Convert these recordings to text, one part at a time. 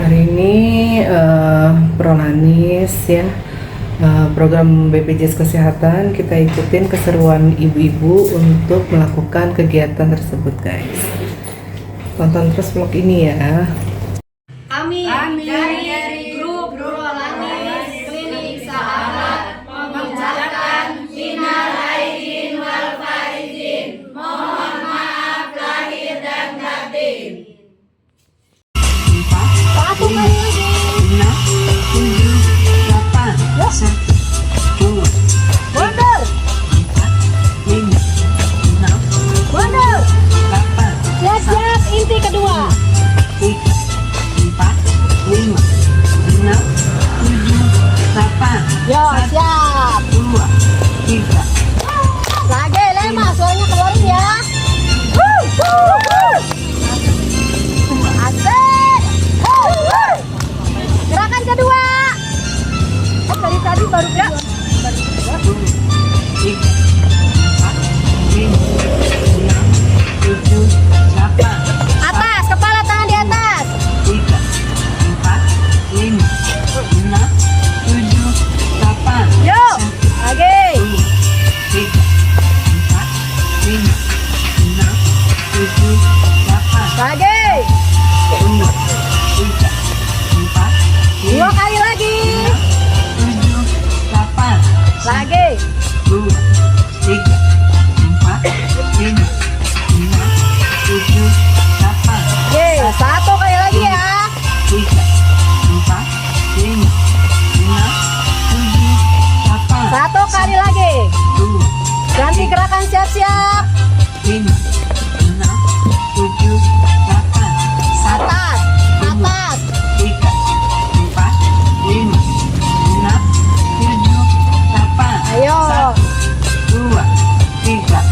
Hari ini Prolanis ya, program BPJS Kesehatan, kita ikutin keseruan ibu-ibu untuk melakukan kegiatan tersebut guys. Tonton terus vlog ini ya. Kami dari grup Prolanis Klinik Sahabat mengucapkan minal aidin wal faizin. Mohon maaf lahir dan batin. Satu kali lagi. 6, 7, 8, 1, 2, mundur. 4, 5, 6, mundur. 8, siap-siap inti kedua. 3, 4, 5, 6, 7, 8. Yo, siap. 2, 3. Lagi lema, suaranya keluarin ya. Asik. Gerakan kedua. Dari tadi baru gerak. 3, 4, 5, 6, 7, 8. Atas, kepala tangan di atas. 3, 4, 5, 6, 7, 8. Yuk, lagi. 3, 4, 5, 6, 7, 8. Lagi. 2, 3, 4, 2 kali lagi. 7, 8. Lagi. 2, 3, 4, 5, 6, 7, 8. Ye, 1 kali lagi ya. 3, 4, 5, 6, 7, 8. 1 kali lagi. 2. Ganti gerakan, siap-siap. 5, 6, 7, 8. Atas, atas. 3, 4, 5, 6, 7, 8. Ayo. 1, 2, 3.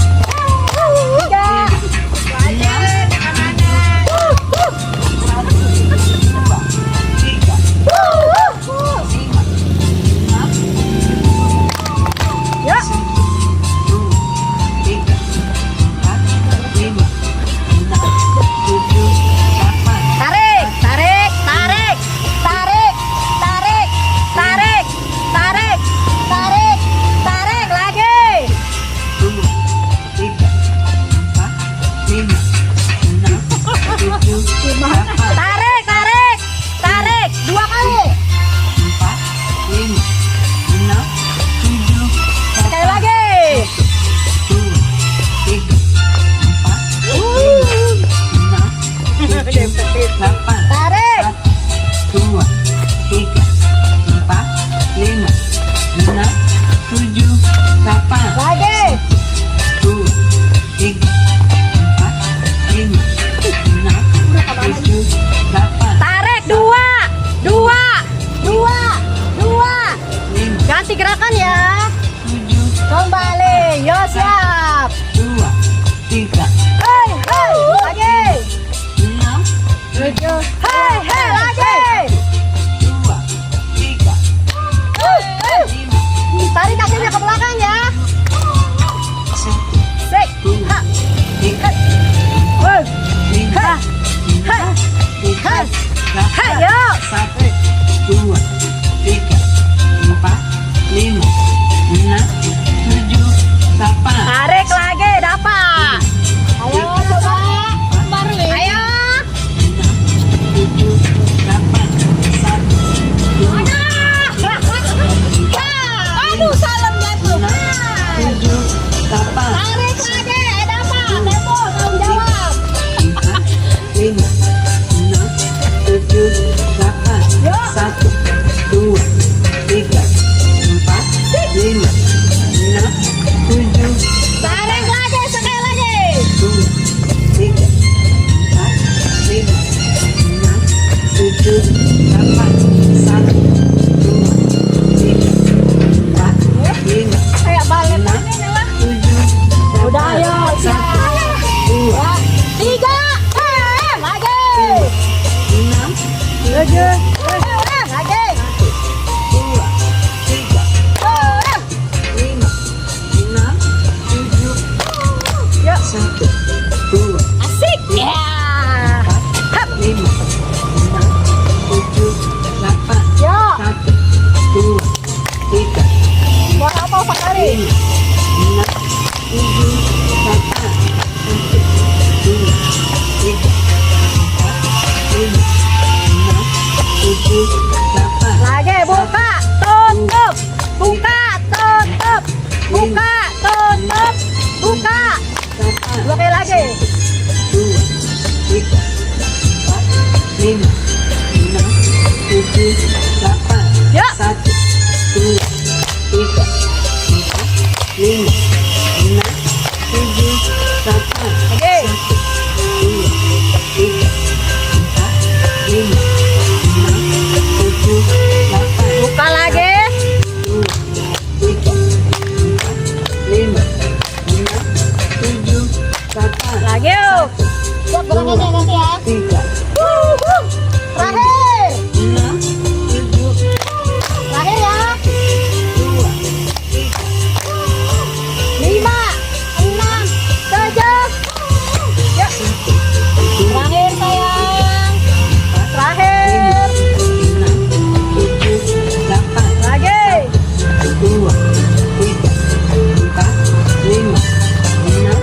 2, asik ya. 4, 5, 6, tujuh, delapan, Ya. satu, dua, tiga, empat, lima, enam, tujuh, delapan, Oke. satu, dua, tiga, empat, lima, enam, tujuh, delapan, Buka lagi. dua, tiga, empat, lima, enam, tujuh, delapan, Lagi yuk. satu, dua, tiga, Terakhir. enam, tujuh, Terakhir ya. dua, 5, 6, 7. Ya. Terakhir sayang. Terakhir. enam, tujuh, delapan, Lagi. dua, tiga, empat, lima, enam,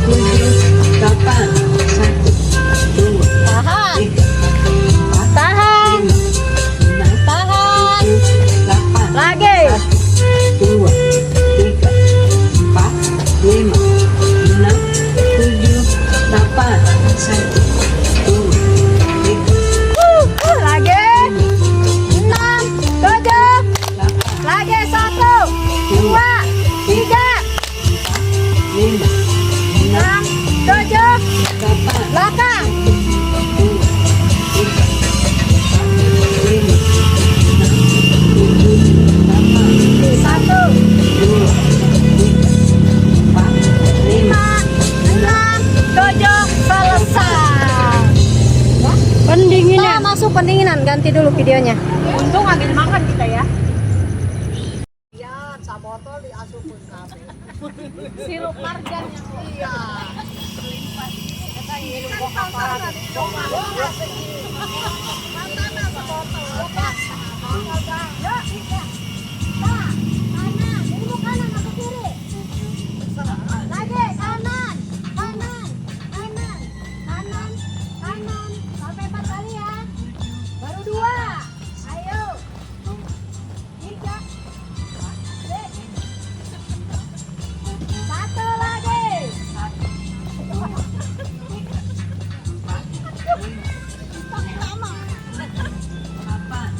tujuh, delapan, satu, dua, Tahan. tiga, empat, Tahan. lima, enam, Tahan. tujuh, delapan, Lagi. dua, tiga, empat, lima, enam, tujuh, delapan, satu, dua, tiga, Lagi. 6, 7. delapan, Lagi 1, 2, 3, lima, enam, 6, 7. delapan, Belakang. dua, tiga, lima, enam, tujuh, delapan, 1, dua, tiga, empat, lima, 5, 6, 7. Selesai. Pendinginan. Nah, masuk pendinginan. Ganti dulu videonya. Untung ambil makan kita ya. Iya, sabotol diasupun kafe. Sirup marjan yang iya. Kita ngirim bokap parah. Lagi kanan, kanan, kanan, kanan, kanan, sampai 4 kali ya. Baru 2. Ayo. 3. 1 lagi. Sama.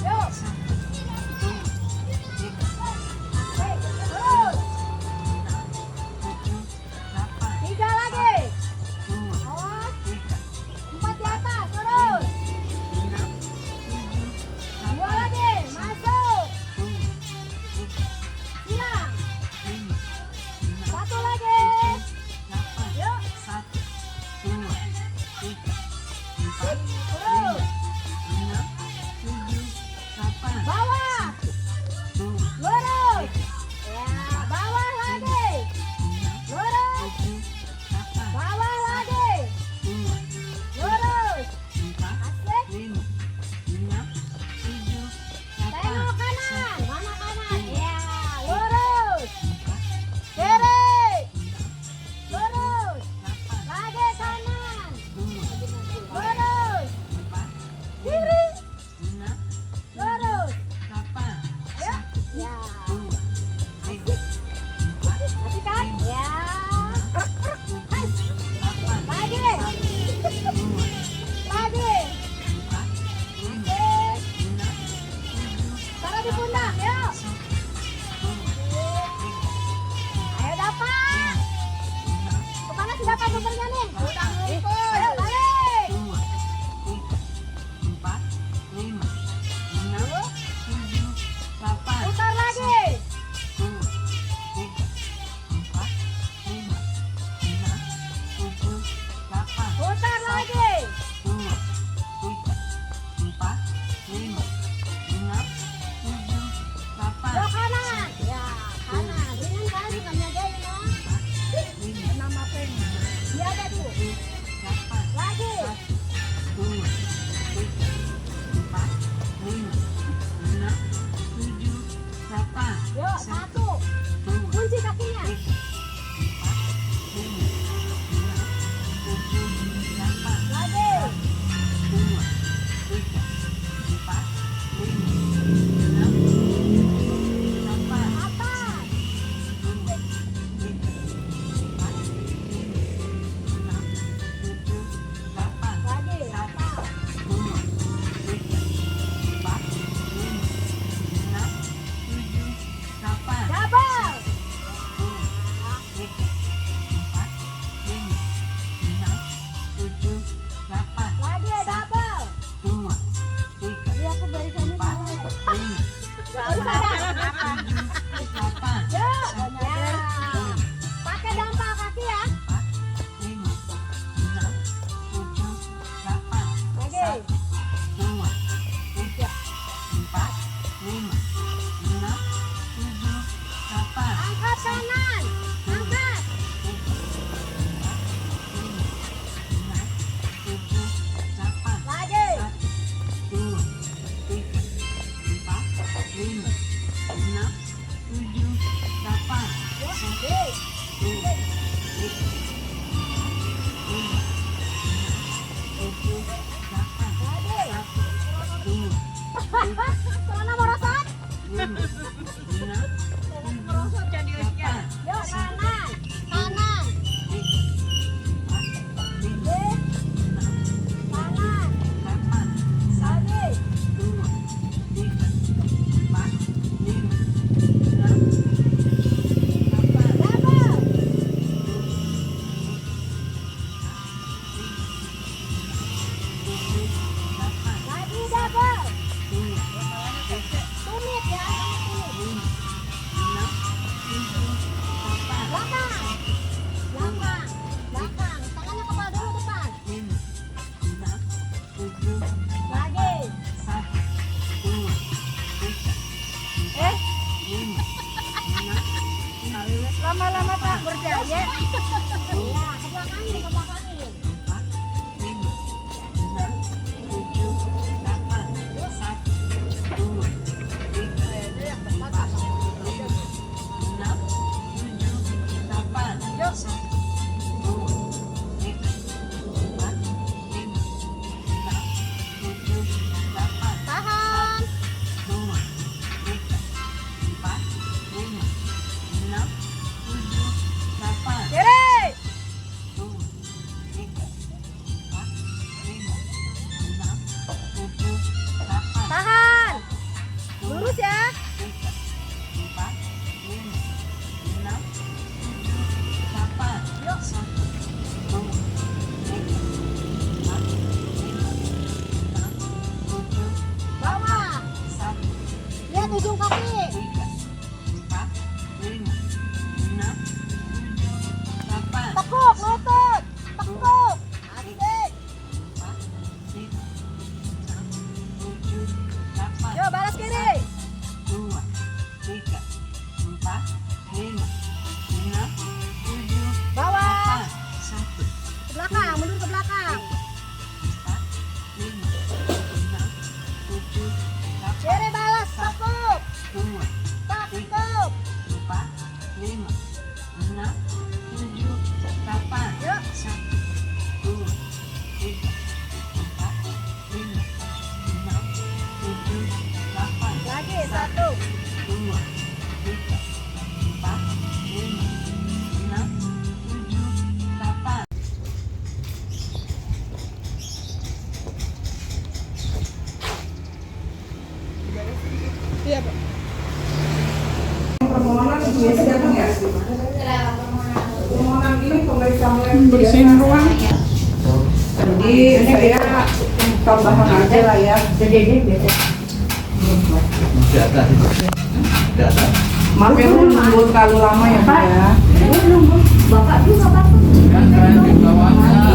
Yuk. Terus. 3 lagi. Awas. 4 di atas, terus. 2 lagi, masuk. Hilang. 1 lagi. Yuk. Terus. Bawah. Lurus. Ya, bawah lagi. Lurus. Bawah lagi. Lurus. Asik. Tengok kanan. Mana kanan? Ya, lurus. Kiri. Lurus. Lagi kanan. Lurus. Kiri. Lurus. Ayo. Ya. Asik. Asik kan? Ya. Lagi. Lagi. Asik. Taruh di pundak, yuk. Ayo dapat. Kemana sih dapat nomornya nih? Udah ngumpul. Ayo balik. Putar lagi. Putar lagi. Yuk kanan. Ya, kanan. Ringan kan? Bukannya jahit, no? Nama pen. Dia ada tuh. Lagi. Yuk, 1. Kunci kakinya. Lagi. Pakai dampak kaki ya. Angkat kanan. Angkat. Lagi. Mana merosot? Merosot jadi ujian. Yuk kanan. Kanan. Kanan. Lagi. Double. Lagi double. Tumit ya. Belakang. Belakang. Belakang. Tangannya kepala dulu depan. Lagi. Lama-lama tak berjaya. Ya, ke belakangin, ke belakangin. Tahan. Kiri. Tahan. Lurus ya. Bawah. Lihat ujung kaki. Tekuk lutut. Tekuk. Asik. Yuk balas kiri. Bawah. Ke belakang, mundur ke belakang. Kiri balas, tekuk. Tekuk. Yuk. Lagi satu. Iya, Pak. Permohonan biasa datang ya? Permohonan ini pemeriksaan Bersihin ruang. Jadi saya tambahan aja lah ya. Jadi biasa. Maaf ya Bu, nunggu terlalu lama ya Pak ya. Bapak juga Pak.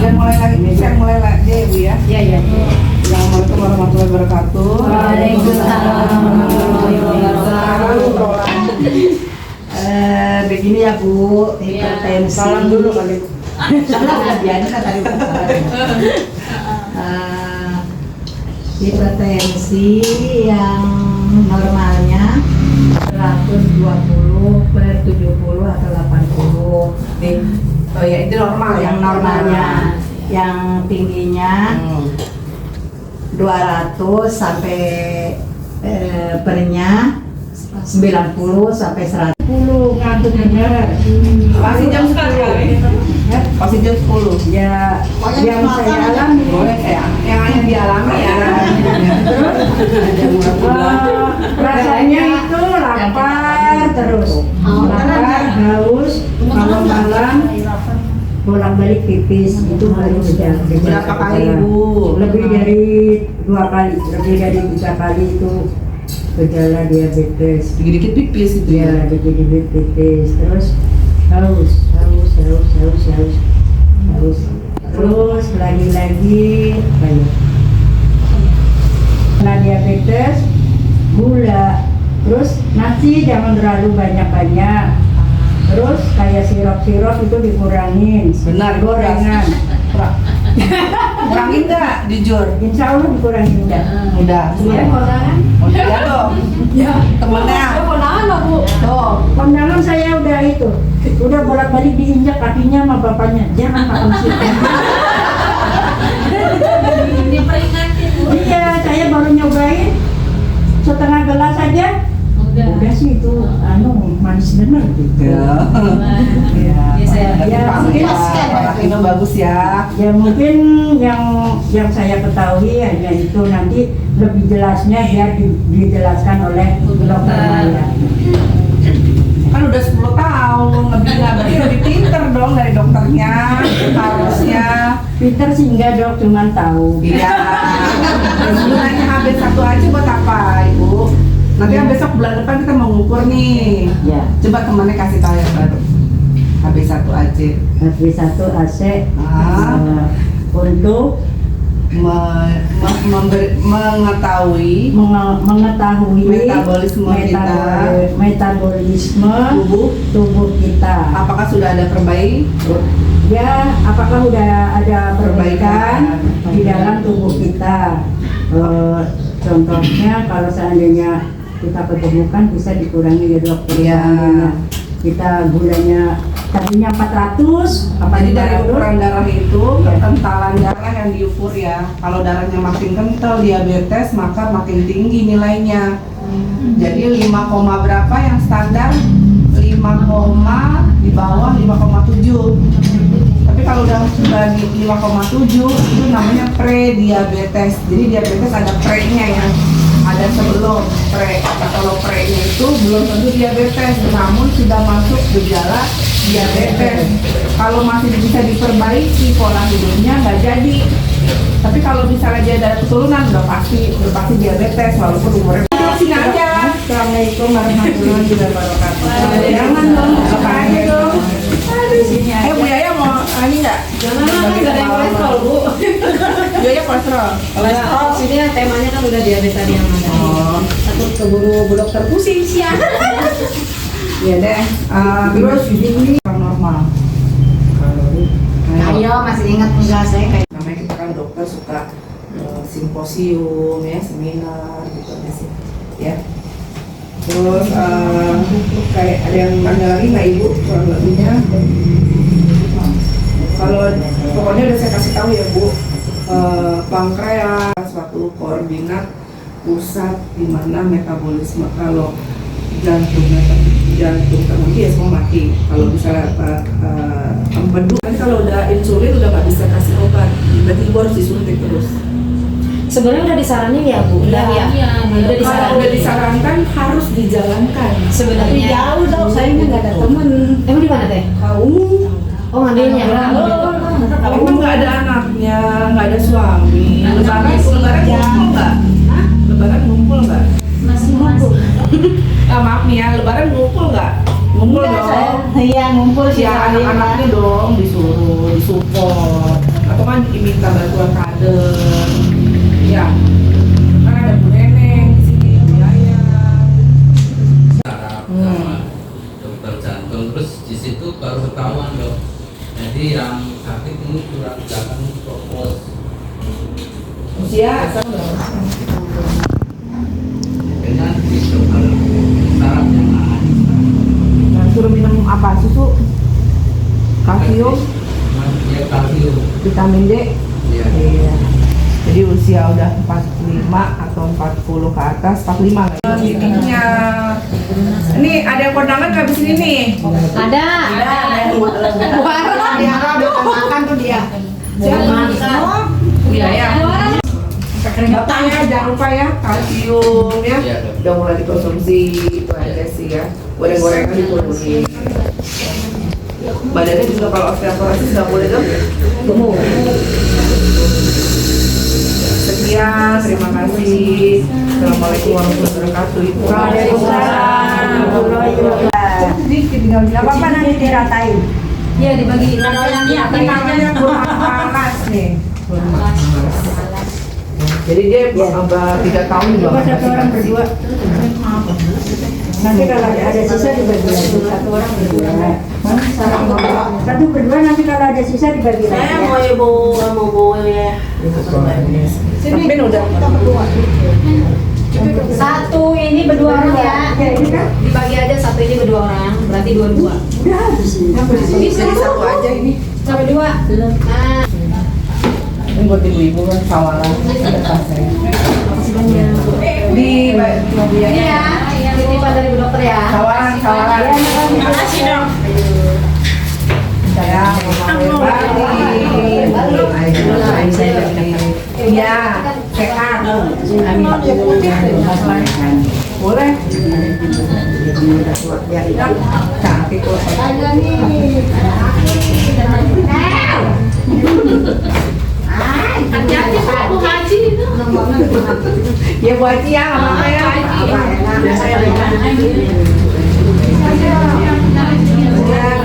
Dan mulai lagi, saya mulai lagi Bu ya. Iya. Assalamualaikum warahmatullahi wabarakatuh. Waalaikumsalam warahmatullahi wabarakatuh. Begini ya Bu, hipertensi. Salam dulu kali Bu. Biasanya kan tadi hipertensi yang normalnya 120/70 atau 80. Oh ya, itu normal Yang normalnya, yang tingginya 200 sampai pernya 90 sampai 100. Ngantuk bener. Pasti jam 10. Pasti jam 10. Ya, yang saya alami. Boleh ya. Yang hanya dialami ya. Rasanya itu lapar terus, lapar, haus, malam-malam bolak-balik pipis itu baru sudah Berapa kali Bu? lebih dari 2 kali, lebih dari 3 kali itu gejala diabetes. Dikit-dikit pipis gitu ya. Ya, dikit-dikit pipis, terus haus. Terus lagi-lagi banyak. Nah, diabetes, gula, terus nasi jangan terlalu banyak-banyak. Terus kayak sirup-sirup itu dikurangin. Benar, gorengan. Kurangin nggak, jujur? Insya Allah dikurangin enggak. Udah. Ya, Udah ya dong. ya. Temennya. Tuh, kondangan saya udah itu. Udah bolak-balik diinjak kakinya sama bapaknya. Jangan Pak Musik. Iya, saya baru nyobain setengah gelas aja. Udah sih itu manis bener gitu. Ya. Mungkin Ini bagus ya. ya mungkin yang saya ketahui hanya itu, nanti lebih jelasnya biar dijelaskan oleh dokter Maya. Kan udah 10 tahun lebih, lah berarti lebih pinter dong dari dokternya harusnya. Pinter sih enggak dok, cuman tahu. Iya. Sebenarnya HB1 aja buat apa ibu? Nanti kan besok bulan depan kita mau ngukur nih. Ya. Coba temannya kasih tahu yang baru. HB1 aja. HB1 AC untuk mengetahui mengetahui metabolisme tubuh kita. apakah sudah ada Ya, apakah udah ada perbaikan di dalam tubuh kita. Contohnya kalau seandainya kita ketemukan bisa dikurangi ya dokter. Ya. Kita gulanya tadinya 400, Jadi dari ukuran 500. darah itu kekentalan darah yang diukur ya. Kalau darahnya makin kental diabetes maka makin tinggi nilainya. Jadi 5, berapa yang standar? 5, di bawah 5,7. Tapi kalau udah di 5,7 itu namanya pre-diabetes. Jadi diabetes ada pre-nya ya. Ada sebelum pre. Kalau pre-nya itu belum tentu diabetes, namun sudah masuk gejala diabetes. Kalau masih bisa diperbaiki pola hidupnya nggak jadi. Tapi kalau misalnya dia ada keturunan udah pasti diabetes walaupun umurnya. Sini aja. Assalamualaikum warahmatullahi wabarakatuh. Jangan dong, apa aja dong. Di sini aja. Bu Yaya mau ini nggak? Jangan lah, nggak ada yang kolesterol bu. Bu Yaya kolesterol. Kolesterol sini temanya kan udah diabetes tadi yang ada. Takut keburu bu dokter pusing siang. Iya deh. Terus ini normal. Ayo masih ingat enggak saya kayak. Namanya kita kan dokter suka simposium ya, seminar gitu sih. Ya. Terus kayak ada yang tanya lagi nggak ibu kurang lebihnya? Kalau pokoknya udah saya kasih tahu ya bu, pankreas suatu koordinat pusat di mana metabolisme. Kalau jantung termati ya semua mati. Kalau misalnya empedu kan kalau udah insulin udah nggak bisa kasih obat, berarti ibu harus disuntik terus. Sebenarnya udah disaranin ya bu? Udah ya. Kalau udah disarankan harus dijalankan. Sebenarnya Jauh dong, saya nggak ada temen. Emang di mana teh? Oh ngambilnya. Emang nggak ada anaknya, nggak ada suami. Lebaran ngumpul nggak? Lebaran ngumpul nggak? Masih ngumpul. Maaf nih ya, Lebaran ngumpul nggak? Ngumpul dong. Iya ngumpul sih. Ya anak-anaknya dong disuruh, disupport. Atau kan diminta bantuan kader. Ya, kan ada Bu Neneng di sini, Bu Yaya. Saraf sama dokter jantung, terus di situ baru ketahuan dok. Jadi yang sakit ini tulang belakang propos. Usia asal nggak? Dengan di dokter saraf yang lain. Nah, suruh minum apa? Susu? Kalsium? Ya kalsium. Vitamin D? Ya. Iya. Jadi usia udah 45 atau 40 ke atas, 45 lagi. Giginya. Ini ada yang kondangan nggak di sini nih? Ada. Buara dia makan tuh dia. Makan. Iya ya. Bapaknya jangan lupa ya kalsium ya. Iya, Dok. Udah mulai dikonsumsi itu aja sih ya. Goreng-gorengan dikurangi. Badannya juga kalau osteoporosis nggak boleh dong. Gemuk. Sekian sekian, terima kasih. Assalamualaikum warahmatullahi wabarakatuh. Ibu. Waalaikumsalam. Gak apa-apa nanti diratain. Iya dibagi. Ini namanya kurma panas nih. Kurma panas. Jadi dia abah 3 tahun juga. Coba satu orang berdua. Nanti kalau ada sisa dibagi lagi. Satu orang berdua. Satu berdua, nanti kalau ada sisa dibagi lagi. Saya mau ibu mau bu ya. Tapi udah Satu ini berdua orang ya. Dibagi aja satu ini berdua orang, berarti dua-dua. Udah habis sih. bisa di satu aja ini. Sampai dua. Nah, Ini buat ibu-ibu kan sawalan. Ada tasnya. Di mobil ini ya, titipan dari Bu Dokter ya. sawalan. Terima kasih dong. Saya iya, sehat. Boleh. Cantik kok. Hati-hati Pak Bu Haji itu. Ya Bu Haji ya, nggak apa-apa ya.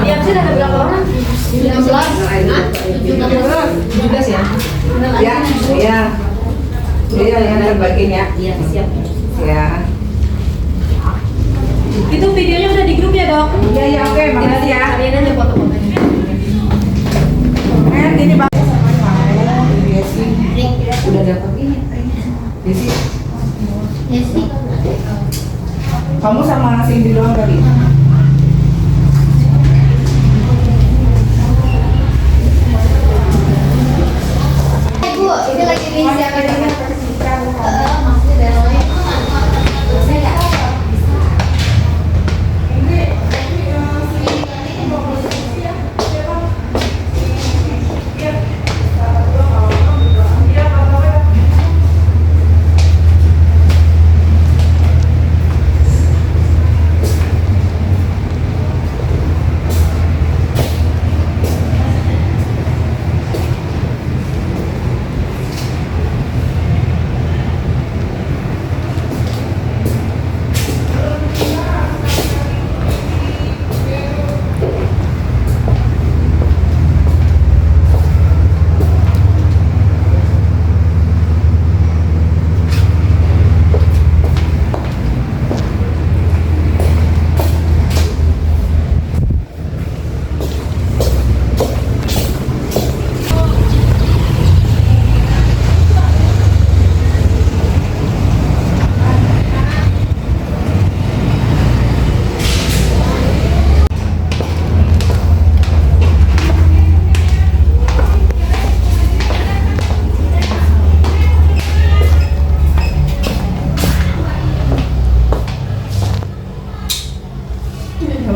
Iya sih ada berapa orang? 16. Hah? 17 ya? Ya, iya. Iya, yang terbagiin ya. Iya, siap. Ya. Itu videonya udah di grup ya, Dok? Iya, oke, makasih ya. Kalian aja foto-fotonya. Ini Bang. Udah dapat ini. Desi. Kamu sama Cindy doang kali? Bu, ini lagi disiapin maksudnya danaunya saya nggak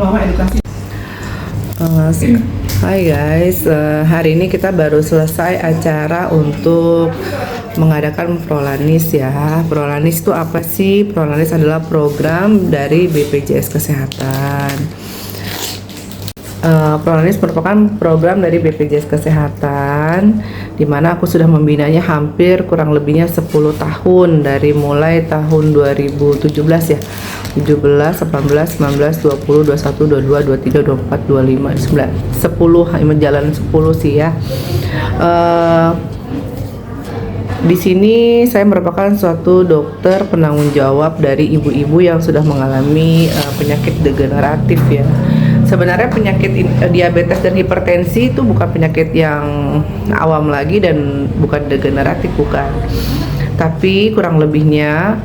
Mama edukasi. Hai guys, hari ini kita baru selesai acara untuk mengadakan Prolanis ya. Prolanis itu apa sih? Prolanis adalah program dari BPJS Kesehatan. Prolanis merupakan program dari BPJS Kesehatan di mana aku sudah membinanya hampir kurang lebihnya 10 tahun dari mulai tahun 2017 ya. 17, 18, 19, 20, 21, 22, 23, 24, 25, 10 jalan 10 sih ya. Di sini saya merupakan suatu dokter penanggung jawab dari ibu-ibu yang sudah mengalami penyakit degeneratif ya. Sebenarnya penyakit diabetes dan hipertensi itu bukan penyakit yang awam lagi dan bukan degeneratif, bukan. Tapi kurang lebihnya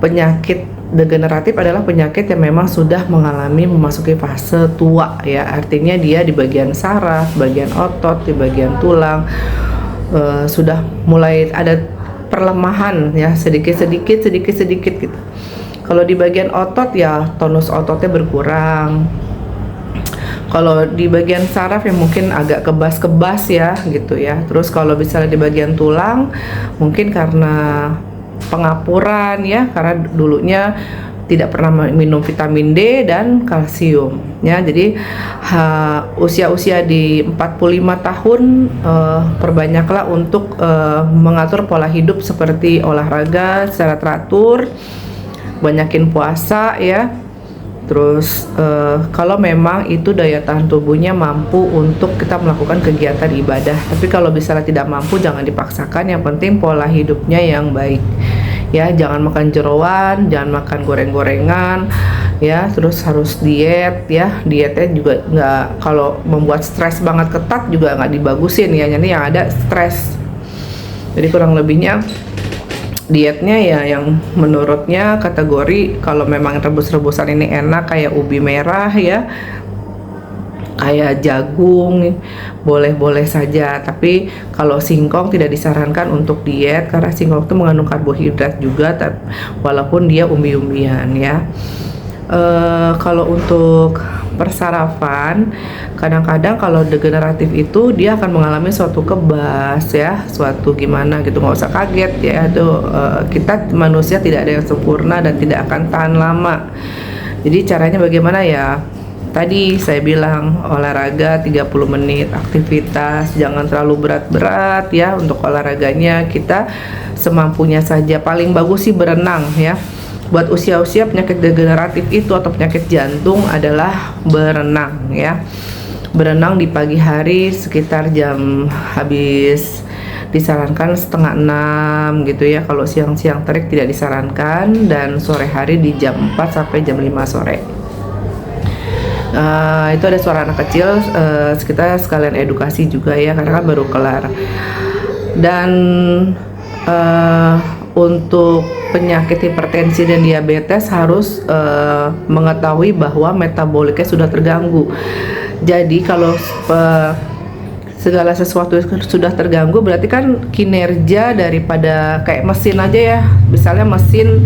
penyakit degeneratif adalah penyakit yang memang sudah memasuki fase tua ya. Artinya dia di bagian saraf, bagian otot, di bagian tulang sudah mulai ada perlemahan ya, sedikit gitu. Kalau di bagian otot ya tonus ototnya berkurang. Kalau di bagian saraf ya mungkin agak kebas ya gitu ya. Terus kalau misalnya di bagian tulang mungkin karena pengapuran ya, karena dulunya tidak pernah minum vitamin D dan kalsium ya. Jadi usia-usia di 45 tahun perbanyaklah untuk mengatur pola hidup seperti olahraga secara teratur, banyakin puasa ya. Terus kalau memang itu daya tahan tubuhnya mampu untuk kita melakukan kegiatan ibadah. Tapi kalau misalnya tidak mampu, jangan dipaksakan. Yang penting pola hidupnya yang baik ya. Jangan makan jeroan, jangan makan goreng-gorengan ya. Terus harus diet ya. Dietnya juga nggak, kalau membuat stres banget ketat juga nggak dibagusin ya. Jadi yang ada stres. Jadi kurang lebihnya dietnya ya yang menurutnya kategori kalau memang rebus-rebusan ini enak kayak ubi merah ya, kayak jagung, boleh-boleh saja. Tapi kalau singkong tidak disarankan untuk diet karena singkong itu mengandung karbohidrat juga, walaupun dia umbi-umbian ya. Kalau untuk persarafan, kadang-kadang kalau degeneratif itu dia akan mengalami suatu kebas ya, suatu gimana gitu, nggak usah kaget ya. Itu kita manusia tidak ada yang sempurna dan tidak akan tahan lama. Jadi caranya bagaimana ya? Tadi saya bilang olahraga 30 menit, aktivitas jangan terlalu berat-berat ya. Untuk olahraganya kita semampunya saja, paling bagus sih berenang ya. Buat usia-usia penyakit degeneratif itu atau penyakit jantung adalah berenang ya. Berenang di pagi hari sekitar jam, habis disarankan 5:30 gitu ya. Kalau siang-siang terik tidak disarankan, dan sore hari di jam 4 sampai jam 5 sore. Itu ada suara anak kecil, kita sekalian edukasi juga ya karena kan baru kelar. Dan untuk penyakit hipertensi dan diabetes harus mengetahui bahwa metaboliknya sudah terganggu. Jadi kalau segala sesuatu sudah terganggu, berarti kan kinerja daripada kayak mesin aja ya, misalnya mesin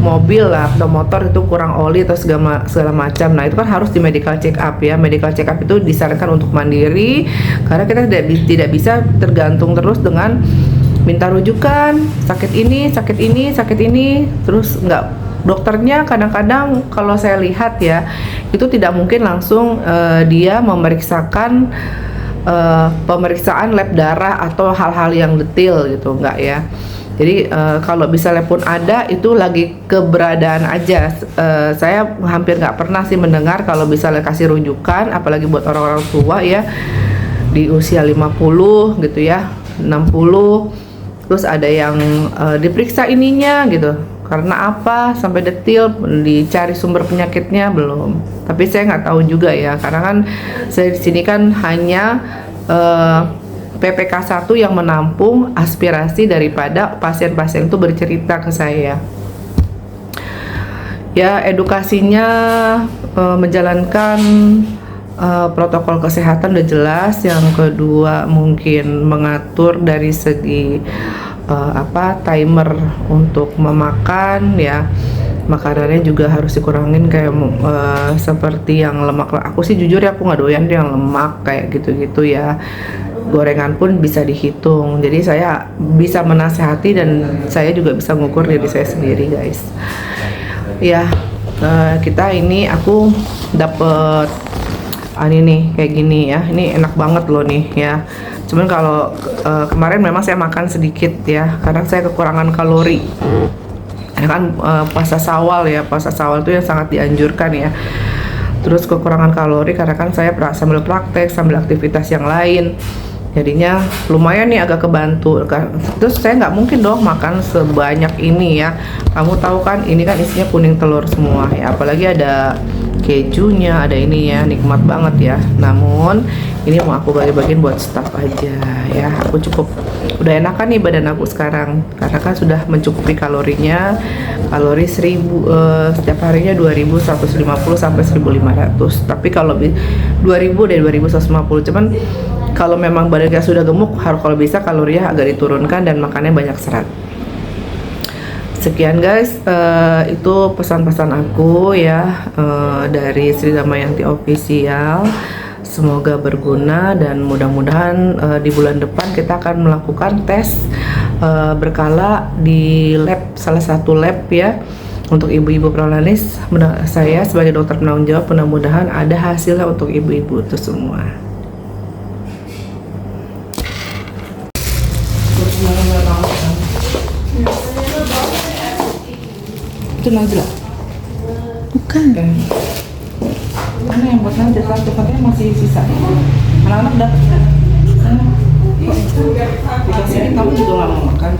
mobil lah atau motor itu kurang oli atau segala macam. Nah itu kan harus di medical check up ya. Medical check up itu disarankan untuk mandiri karena kita tidak bisa tergantung terus dengan minta rujukan, sakit ini, terus nggak, dokternya kadang-kadang kalau saya lihat ya itu tidak mungkin langsung dia memeriksakan pemeriksaan lab darah atau hal-hal yang detail gitu, nggak ya. Jadi kalau misalnya pun ada, itu lagi keberadaan aja. Saya hampir nggak pernah sih mendengar kalau misalnya kasih rujukan, apalagi buat orang-orang tua ya di usia 50 gitu ya, 60. Terus ada yang diperiksa ininya gitu, karena apa sampai detail, dicari sumber penyakitnya belum. Tapi saya nggak tahu juga ya, karena kan saya di sini kan hanya PPK 1 yang menampung aspirasi daripada pasien-pasien itu bercerita ke saya. Ya edukasinya menjalankan protokol kesehatan udah jelas. Yang kedua mungkin mengatur dari segi timer untuk memakan ya. Makanannya juga harus dikurangin kayak seperti yang lemak. Aku sih jujur ya, aku nggak doyan yang lemak kayak gitu-gitu ya. Gorengan pun bisa dihitung. Jadi saya bisa menasehati dan saya juga bisa ngukur diri saya sendiri guys. Ya kita ini aku dapet ini nih kayak gini ya, ini enak banget loh nih ya. Cuman kalau kemarin memang saya makan sedikit ya, karena saya kekurangan kalori. Ini kan puasa Syawal ya, puasa Syawal itu yang sangat dianjurkan ya. Terus kekurangan kalori karena kan saya sambil praktek, sambil aktivitas yang lain. Jadinya lumayan nih agak kebantu. Terus saya nggak mungkin dong makan sebanyak ini ya. Kamu tahu kan ini kan isinya kuning telur semua ya, apalagi ada kejunya, ada ini ya, nikmat banget ya. Namun ini mau aku bagi-bagiin buat staff aja ya. Aku cukup udah enakan nih badan aku sekarang karena kan sudah mencukupi kalorinya. Kalori 1000 setiap harinya 2150 sampai 1500. Tapi kalau 2000 dari 2150. Cuman kalau memang badannya sudah gemuk, harus kalau bisa kalorinya agak diturunkan dan makannya banyak serat. Sekian guys, itu pesan-pesan aku ya dari Sri Damayanti Official. Semoga berguna dan mudah-mudahan di bulan depan kita akan melakukan tes berkala di lab, salah satu lab ya. untuk ibu-ibu prolanis. Saya sebagai dokter penanggung jawab, mudah-mudahan ada hasilnya untuk ibu-ibu itu semua. Itu Najla? Bukan. Mana yang buat Najla? Satu katanya masih sisa. Anak-anak dapat kan? Dikasih kamu juga nggak mau makan.